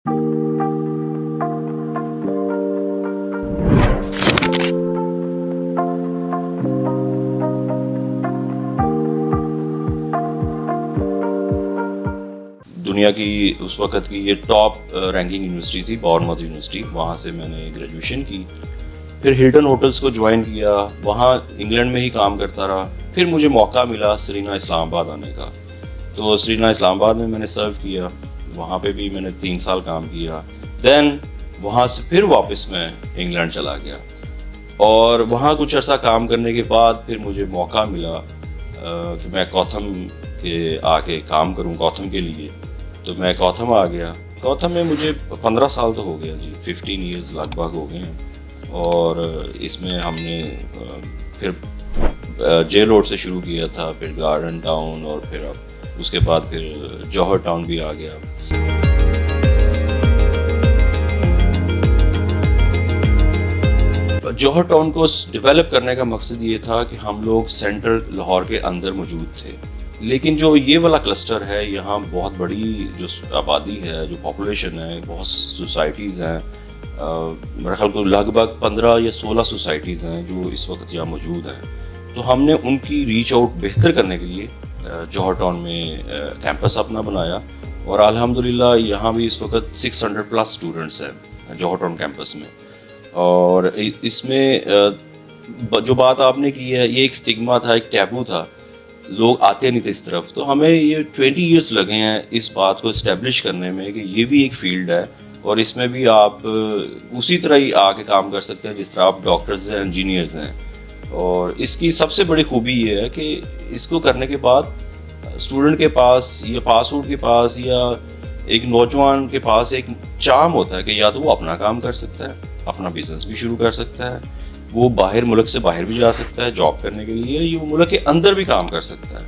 دنیا کی اس وقت کی یہ ٹاپ رینکنگ یونیورسٹی تھی بورنموتھ یونیورسٹی، وہاں سے میں نے گریجویشن کی. پھر ہلٹن ہوٹلز کو جوائن کیا، وہاں انگلینڈ میں ہی کام کرتا رہا. پھر مجھے موقع ملا سرینا اسلام آباد آنے کا، تو سرینا اسلام آباد میں میں نے سرو کیا، وہاں پہ بھی میں نے 3 سال کام کیا. دین وہاں سے پھر واپس میں انگلینڈ چلا گیا، اور وہاں کچھ عرصہ کام کرنے کے بعد پھر مجھے موقع ملا کہ میں کوتھم کے آ کے کام کروں کوتھم کے لیے. تو میں کوتھم آ گیا. کوتھم میں مجھے 15 سال تو ہو گیا جی، 15 ایئرز لگ بھگ ہو گئے ہیں. اور اس میں ہم نے پھر جے روڈ سے شروع کیا تھا، پھر گارڈن ٹاؤن، اور پھر اب اس کے بعد پھر جوہر ٹاؤن بھی آ گیا. جوہر ٹاؤن کو ڈیولپ کرنے کا مقصد یہ تھا کہ ہم لوگ سینٹر لاہور کے اندر موجود تھے، لیکن جو یہ والا کلسٹر ہے یہاں بہت بڑی جو آبادی ہے، جو پاپولیشن ہے، بہت سوسائٹیز ہیں. میرے خیال کو لگ بھگ 15 یا 16 سوسائٹیز ہیں جو اس وقت یہاں موجود ہیں. تو ہم نے ان کی ریچ آؤٹ بہتر کرنے کے لیے جوہر ٹاؤن میں کیمپس اپنا بنایا، اور الحمدللہ یہاں بھی اس وقت 600+ اسٹوڈنٹس ہیں جوہر ٹاؤن کیمپس میں. اور اس میں جو بات آپ نے کی ہے، یہ ایک سٹگما تھا، ایک ٹیبو تھا، لوگ آتے نہیں تھے اس طرف. تو ہمیں یہ 20 ایئرس لگے ہیں اس بات کو اسٹیبلش کرنے میں کہ یہ بھی ایک فیلڈ ہے، اور اس میں بھی آپ اسی طرح ہی آ کے کام کر سکتے ہیں جس طرح آپ ڈاکٹرز ہیں، انجینئرز ہیں. اور اس کی سب سے بڑی خوبی یہ ہے کہ اس کو کرنے کے بعد اسٹوڈنٹ کے پاس یا پاس آؤٹ کے پاس یا ایک نوجوان کے پاس ایک چام ہوتا ہے کہ یا تو وہ اپنا کام کر سکتا ہے، اپنا بزنس بھی شروع کر سکتا ہے، وہ باہر ملک سے باہر بھی جا سکتا ہے جاب کرنے کے لیے، یہ ملک کے اندر بھی کام کر سکتا ہے.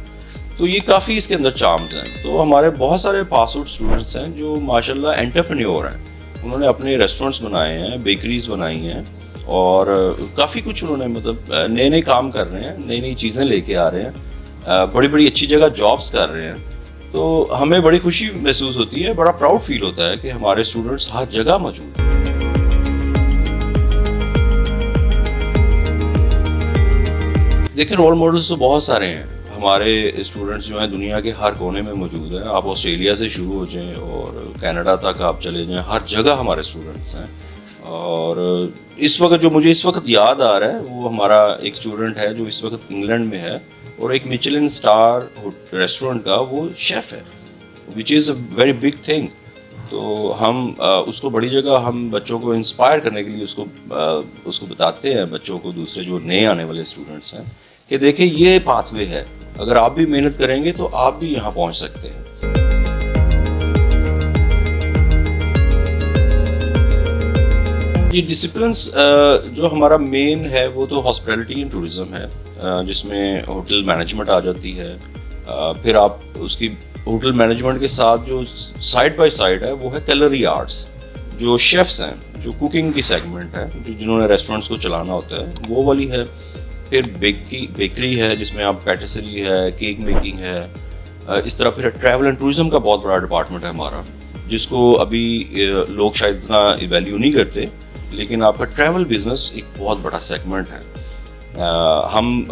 تو یہ کافی اس کے اندر چارمز ہیں. تو ہمارے بہت سارے پاس آؤٹ اسٹوڈنٹس ہیں جو ماشاءاللہ انٹرپرینیور ہیں. انہوں نے اپنے ریسٹورینٹس بنائے ہیں، بیکریز بنائی ہیں، اور کافی کچھ انہوں نے مطلب نئے نئے کام کر رہے ہیں، نئی نئی چیزیں لے کے آ رہے ہیں، بڑی بڑی اچھی جگہ جابس کر رہے ہیں. تو ہمیں بڑی خوشی محسوس ہوتی ہے، بڑا پراؤڈ فیل ہوتا ہے کہ ہمارے اسٹوڈنٹس ہر جگہ موجود ہیں. دیکھیں رول ماڈلس تو بہت سارے ہیں. ہمارے اسٹوڈنٹس جو ہیں دنیا کے ہر کونے میں موجود ہیں. آپ آسٹریلیا سے شروع ہو جائیں اور کینیڈا تک آپ چلے جائیں، ہر جگہ ہمارے اسٹوڈنٹس ہیں. اور اس وقت جو مجھے اس وقت یاد آ رہا ہے وہ ہمارا ایک اسٹوڈنٹ ہے جو اس وقت انگلینڈ میں ہے، اور ایک میچلن اسٹار ریسٹورنٹ کا وہ شیف ہے، وچ از اے ویری بگ تھنگ. تو ہم اس کو بڑی جگہ ہم بچوں کو انسپائر کرنے کے لیے اس کو بتاتے ہیں، بچوں کو، دوسرے جو نئے آنے والے اسٹوڈنٹس ہیں، کہ دیکھیں یہ پاتھ وے ہے، اگر آپ بھی محنت کریں گے تو آپ بھی یہاں پہنچ سکتے ہیں. یہ ڈسپلنس جو ہمارا مین ہے وہ تو ہاسپٹیلٹی اینڈ ٹورزم ہے، جس میں ہوٹل مینجمنٹ آ جاتی ہے. پھر آپ اس کی ہوٹل مینجمنٹ کے ساتھ جو سائڈ بائی سائڈ ہے وہ ہے کلری آرٹس، جو شیفس ہیں، جو کوکنگ کی سیگمنٹ ہے، جنہوں نے ریسٹورنٹس کو چلانا ہوتا ہے، وہ والی ہے. پھر بیکری ہے جس میں آپ پیٹسری ہے، کیک میکنگ ہے. اس طرح پھر ٹریول اینڈ ٹورزم کا بہت بڑا ڈپارٹمنٹ ہے ہمارا، جس کو ابھی لوگ شاید اتنا ویلیو نہیں کرتے، لیکن آپ کا ٹریول بزنس ایک بہت بڑا سیگمنٹ ہے. ہم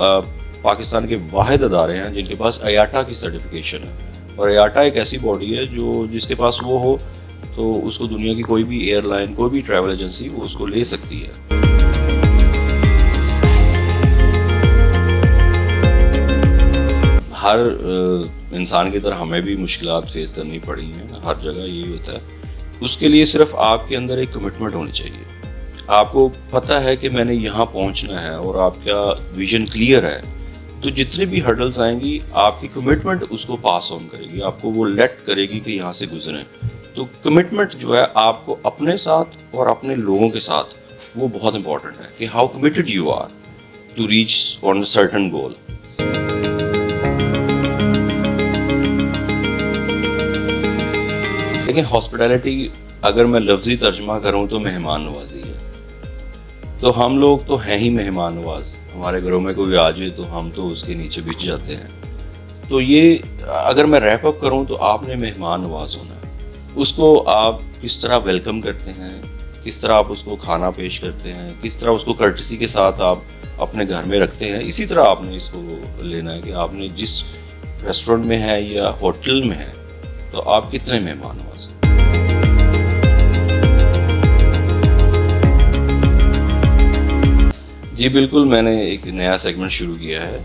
پاکستان کے واحد ادارے ہیں جن کے پاس IATA کی سرٹیفکیشن ہے، اور IATA ایک ایسی باڈی ہے جس کے پاس وہ ہو تو اس کو دنیا کی کوئی بھی ایئر لائن، کوئی بھی ٹریول ایجنسی وہ اس کو لے سکتی ہے. ہر انسان کی طرح ہمیں بھی مشکلات فیس کرنی پڑی ہیں، ہر جگہ یہی ہوتا ہے. اس کے لیے صرف آپ کے اندر ایک کمٹمنٹ ہونی چاہیے. آپ کو پتہ ہے کہ میں نے یہاں پہنچنا ہے اور آپ کا ویژن کلیئر ہے، تو جتنے بھی ہرڈلز آئیں گی آپ کی کمٹمنٹ اس کو پاس آن کرے گی، آپ کو وہ لیٹ کرے گی کہ یہاں سے گزریں. تو کمٹمنٹ جو ہے آپ کو اپنے ساتھ اور اپنے لوگوں کے ساتھ، وہ بہت امپورٹنٹ ہے کہ how committed you are to reach on a certain goal. لیکن ہاسپٹیلٹی اگر میں لفظی ترجمہ کروں تو مہمان نوازی ہے. تو ہم لوگ تو ہیں ہی مہمان نواز. ہمارے گھروں میں کوئی آ جائے تو ہم تو اس کے نیچے بچ جاتے ہیں. تو یہ اگر میں ریپ اپ کروں تو آپ نے مہمان نواز ہونا ہے. اس کو آپ کس طرح ویلکم کرتے ہیں، کس طرح آپ اس کو کھانا پیش کرتے ہیں، کس طرح اس کو کرٹسی کے ساتھ آپ اپنے گھر میں رکھتے ہیں، اسی طرح آپ نے اس کو لینا ہے کہ آپ نے جس ریسٹورنٹ میں ہے یا ہوٹل میں ہے تو آپ کتنے مہمان نواز ہیں۔ جی بالکل، میں نے ایک نیا سیگمنٹ شروع کیا ہے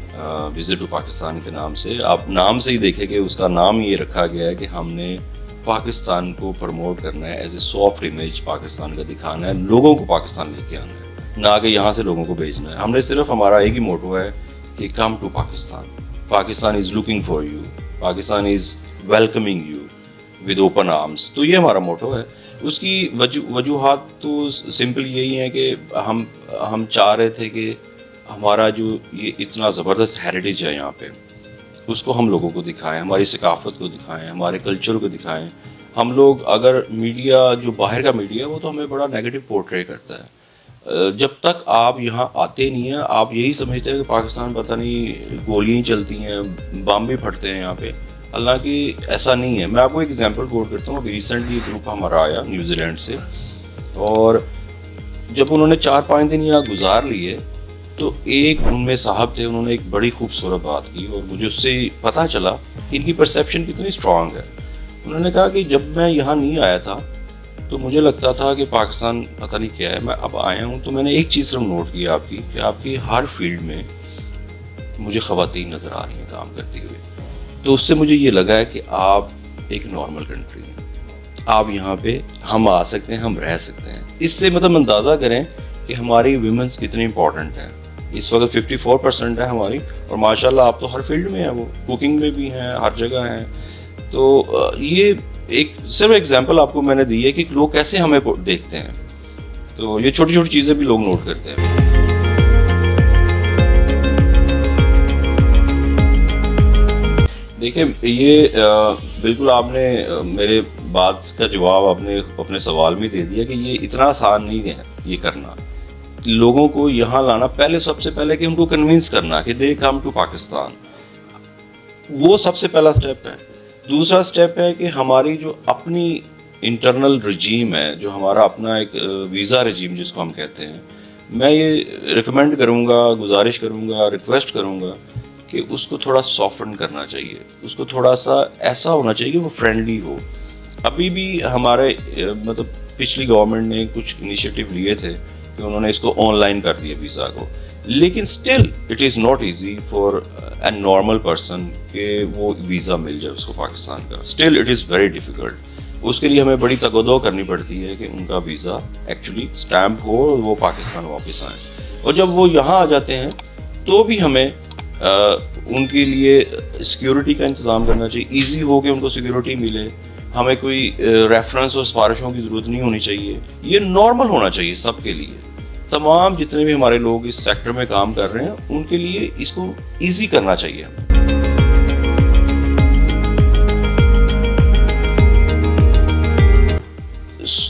وزٹ ٹو پاکستان کے نام سے۔ آپ نام سے ہی دیکھیں کہ اس کا نام یہ رکھا گیا ہے کہ ہم نے پاکستان کو پروموٹ کرنا ہے، as a soft image Pakistan کا دکھانا ہے، لوگوں کو پاکستان لے کے آنا ہے، نہ کہ یہاں سے لوگوں کو بھیجنا ہے۔ ہم نے صرف، ہمارا ایک ہی موٹو ہے کہ come to Pakistan, Pakistan is looking for you, Pakistan is welcoming you with open arms. تو یہ ہمارا موٹو ہے۔ اس کی وجوہات تو سمپل یہی ہیں کہ ہم چاہ رہے تھے کہ ہمارا جو یہ اتنا زبردست ہیریٹیج ہے یہاں پہ، اس کو ہم لوگوں کو دکھائیں، ہماری ثقافت کو دکھائیں، ہمارے کلچر کو دکھائیں۔ ہم لوگ، اگر میڈیا، جو باہر کا میڈیا ہے وہ تو ہمیں بڑا نیگیٹو پورٹرے کرتا ہے۔ جب تک آپ یہاں آتے نہیں ہیں آپ یہی سمجھتے ہیں کہ پاکستان پتہ نہیں گولیاں چلتی ہیں، بم بھی پھٹتے ہیں یہاں پہ، حالانکہ ایسا نہیں ہے۔ میں آپ کو ایک ایگزامپل کوٹ کرتا ہوں۔ ابھی ریسنٹلی ایک گروپ ہمارا آیا نیوزی لینڈ سے، اور جب انہوں نے 4-5 دن یہاں گزار لیے تو ایک ان میں صاحب تھے، انہوں نے ایک بڑی خوبصورت بات کی اور مجھے اس سے پتہ چلا کہ ان کی پرسیپشن کتنی اسٹرانگ ہے۔ انہوں نے کہا کہ جب میں یہاں نہیں آیا تھا تو مجھے لگتا تھا کہ پاکستان پتہ نہیں کیا ہے، میں اب آیا ہوں تو میں نے ایک چیز صرف نوٹ کی آپ کی، کہ آپ کی ہر فیلڈ میں مجھے خواتین نظر آ رہی ہیں کام کرتی ہوئی۔ تو اس سے مجھے یہ لگا ہے کہ آپ ایک نارمل کنٹری ہیں، آپ یہاں پہ، ہم آ سکتے ہیں، ہم رہ سکتے ہیں۔ اس سے مطلب اندازہ کریں کہ ہماری ویمنس کتنی امپورٹنٹ ہیں۔ اس وقت 54% ہے ہماری، اور ماشاءاللہ آپ تو ہر فیلڈ میں ہیں، وہ کوکنگ میں بھی ہیں، ہر جگہ ہیں۔ تو یہ ایک صرف ایگزامپل آپ کو میں نے دی ہے کہ لوگ کیسے ہمیں دیکھتے ہیں۔ تو یہ چھوٹی چھوٹی چیزیں بھی لوگ نوٹ کرتے ہیں۔ دیکھیں، یہ بالکل آپ نے میرے بات کا جواب آپ نے اپنے سوال میں دے دیا کہ یہ اتنا آسان نہیں ہے یہ کرنا۔ لوگوں کو یہاں لانا، پہلے سب سے پہلے کہ ان کو کنونس کرنا کہ دے کم ٹو پاکستان، وہ سب سے پہلا سٹیپ ہے۔ دوسرا سٹیپ ہے کہ ہماری جو اپنی انٹرنل رجیم ہے، جو ہمارا اپنا ایک ویزا رجیم جس کو ہم کہتے ہیں، میں یہ ریکمینڈ کروں گا، گزارش کروں گا، ریکویسٹ کروں گا کہ اس کو تھوڑا سافٹن کرنا چاہیے، اس کو تھوڑا سا ایسا ہونا چاہیے کہ وہ فرینڈلی ہو۔ ابھی بھی ہمارے مطلب پچھلی گورنمنٹ نے کچھ انیشیٹو لیے تھے کہ انہوں نے اس کو آن لائن کر دیا ویزا کو، لیکن still it is not easy for a normal person کہ وہ ویزا مل جائے اس کو پاکستان کا۔ Still it is very difficult. اس کے لیے ہمیں بڑی تگ و دو کرنی پڑتی ہے کہ ان کا ویزا ایکچولی اسٹیمپ ہو اور وہ پاکستان واپس آئیں۔ اور جب وہ یہاں آ جاتے ہیں تو بھی ہمیں ان کے لیے سیکیورٹی کا انتظام کرنا چاہیے، ایزی ہو کہ ان کو سیکیورٹی ملے، ہمیں کوئی ریفرنس اور سفارشوں کی ضرورت نہیں ہونی چاہیے۔ یہ نارمل ہونا چاہیے سب کے لیے، تمام جتنے بھی ہمارے لوگ اس سیکٹر میں کام کر رہے ہیں ان کے لیے اس کو ایزی کرنا چاہیے۔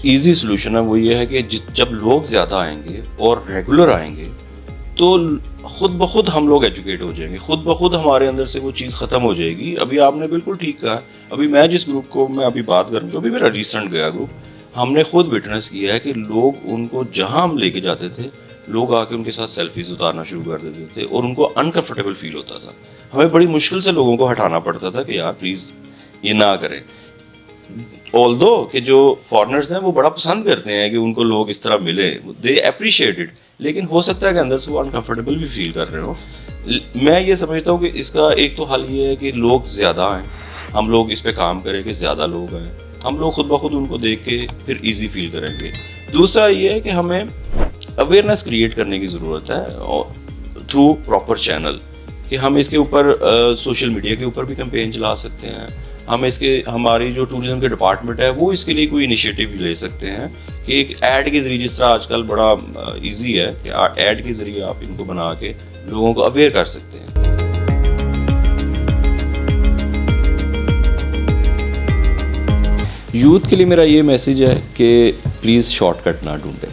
ایزی سلوشن ہے وہ یہ ہے کہ جب لوگ زیادہ آئیں گے اور ریگولر آئیں گے تو خود بخود ہم لوگ ایجوکیٹ ہو جائیں گے، خود بخود ہمارے اندر سے وہ چیز ختم ہو جائے گی۔ ابھی آپ نے بالکل ٹھیک کہا، ابھی میں جس گروپ کو میں ابھی بات کروں، جو بھی میرا ریسنٹ گیا گروپ، ہم نے خود وٹنس کیا ہے کہ لوگ ان کو جہاں ہم لے کے جاتے تھے، لوگ آ کے ان کے ساتھ سیلفیز اتارنا شروع کر دیتے تھے اور ان کو انکمفرٹیبل فیل ہوتا تھا۔ ہمیں بڑی مشکل سے لوگوں کو ہٹانا پڑتا تھا کہ یار پلیز یہ نہ کریں۔ آلدو کہ جو فارنرز ہیں وہ بڑا پسند کرتے ہیں کہ ان کو لوگ اس طرح ملے، دے اپریشیٹ اٹ، لیکن ہو سکتا ہے کہ اندر سے وہ انکمفرٹیبل بھی فیل کر رہے ہوں۔ میں یہ سمجھتا ہوں کہ اس کا ایک تو حل یہ ہے کہ لوگ زیادہ آئیں، ہم لوگ اس پہ کام کریں کہ زیادہ لوگ آئیں، ہم لوگ خود بخود ان کو دیکھ کے پھر ایزی فیل کریں گے۔ دوسرا یہ ہے کہ ہمیں اویئرنیس کریٹ کرنے کی ضرورت ہے تھرو پراپر چینل، کہ ہم اس کے اوپر سوشل میڈیا کے اوپر بھی کمپین چلا سکتے ہیں، ہم اس کے، ہماری جو ٹورزم کے ڈپارٹمنٹ ہے وہ اس کے لیے کوئی انیشیٹو لے سکتے ہیں کہ ایک ایڈ کے ذریعے، جس طرح آج کل بڑا ایزی ہے کہ ایڈ کے ذریعے آپ ان کو بنا کے لوگوں کو اویئر کر سکتے ہیں۔ یوتھ کے لیے میرا یہ میسیج ہے کہ پلیز شارٹ کٹ نہ ڈھونڈیں۔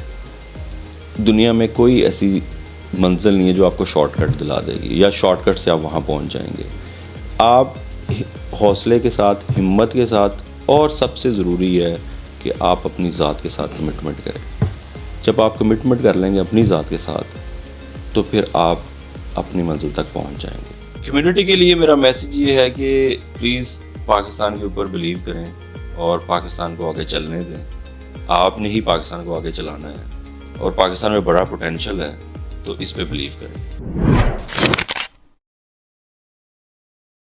دنیا میں کوئی ایسی منزل نہیں ہے جو آپ کو شارٹ کٹ دلا دے گی یا شارٹ کٹ سے آپ وہاں پہنچ جائیں گے۔ آپ حوصلے کے ساتھ، ہمت کے ساتھ، اور سب سے ضروری ہے کہ آپ اپنی ذات کے ساتھ کمٹمنٹ کریں. جب آپ کمٹمنٹ کر لیں گے اپنی ذات کے ساتھ تو پھر آپ اپنی منزل تک پہنچ جائیں گے. کمیونٹی کے لیے میرا میسیج یہ ہے کہ پلیز پاکستان کے اوپر بلیو کریں اور پاکستان کو آگے چلنے دیں. آپ نے ہی پاکستان کو آگے چلانا ہے اور پاکستان میں بڑا پوٹینشیل ہے، تو اس پہ بلیو کریں.